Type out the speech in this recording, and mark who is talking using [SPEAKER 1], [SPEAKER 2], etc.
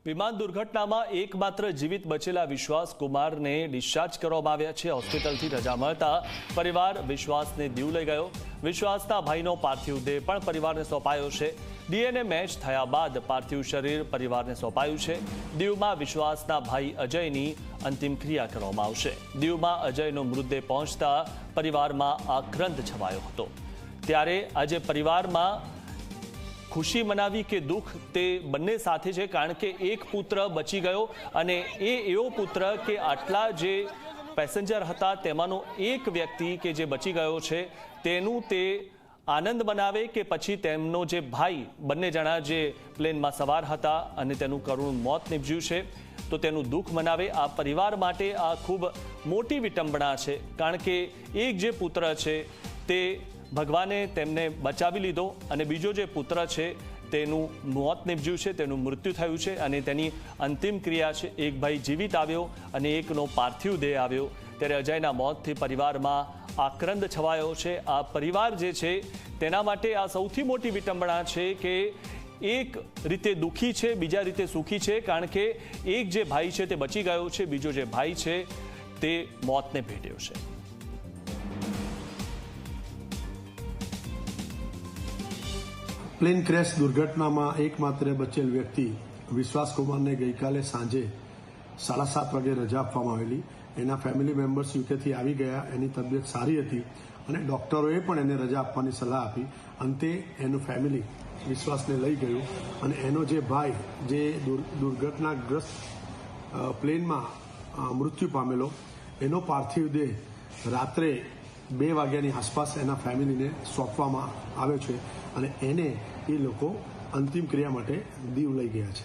[SPEAKER 1] વિમાન દુર્ઘટનામાં એકમાત્ર જીવિત બચેલા વિશ્વાસ કુમારને ડિસ્ચાર્જ કરવામાં આવ્યા છે। હોસ્પિટલથી રજા મળતા પરિવાર વિશ્વાસને દીવ લઈ ગયો। વિશ્વાસના ભાઈનો પાર્થિવ દેહ પણ પરિવારને સોંપાયો છે। ડીએનએ મેચ થયા બાદ પાર્થિવ શરીર પરિવારને સોંપાયું છે। દીવમાં વિશ્વાસના ભાઈ અજયની અંતિમ ક્રિયા કરવામાં આવશે। દીવમાં અજયનો મૃતદેહ પહોંચતા પરિવારમાં આક્રંદ છવાયો હતો। ત્યારે આજે પરિવારમાં खुशी मनावी के दुख ते बंने साथे छे, कारण के एक पुत्र बची गयो अने एवो पुत्र के आटला जे पेसेंजर हता तेमानो एक व्यक्ति के जे बची गयो छे तेनु ते आनंद मनावे के पछी तेमनो जे भाई बंने जणा जे प्लेन में सवार हता अने तेनु करुण मौत निपज्युं छे तो तेनु दुख मनावे। आ परिवार माटे आ खूब मोटी विटंबना छे, कारण के एक जे पुत्र छे ते भगवाने तेमने बचावी लीधो अने बीजो जे पुत्र छे तेनु मौत निपज्युं छे, तेनु मृत्यु थयुं छे अने तेनी अंतिम क्रिया छे। एक भाई जीवित आव्यो अने एकनो पार्थिव देह आव्यो। त्यारे अजयना मौतथी परिवारमां आक्रंद छवायो छे। आ परिवार जे छे तेना माटे आ सौथी मोटी विटंबना छे के एक रीते दुखी छे, बीजा रीते सुखी छे, कारण के एक जे भाई छे ते बची गयो छे, बीजो जे भाई छे ते मौतने भेट्यो छे।
[SPEAKER 2] प्लेन क्रेश दुर्घटना में एकमात्र बचेल व्यक्ति विश्वास कुमार ने गई काले सांजे 7:30 वागे रजा आपवामां आवेली। एना फेमिली मेम्बर्स यूके थी आवी गया। एनी तबियत सारी हती अने डॉक्टरोए पण एने रजा आपवानी सलाह आपी। अंते एनु फेमिली विश्वास ने लई गयुं अने एनो जे भाई जे दुर्घटनाग्रस्त प्लेन में मृत्यु पामेलो एनो पार्थिव देह रात्रे 2 वाग्यानी आसपास एना फेमिली ने सौंपवामां आव्यो छे अने एने ए लोको अंतिम क्रिया माटे दीव लई गया छे।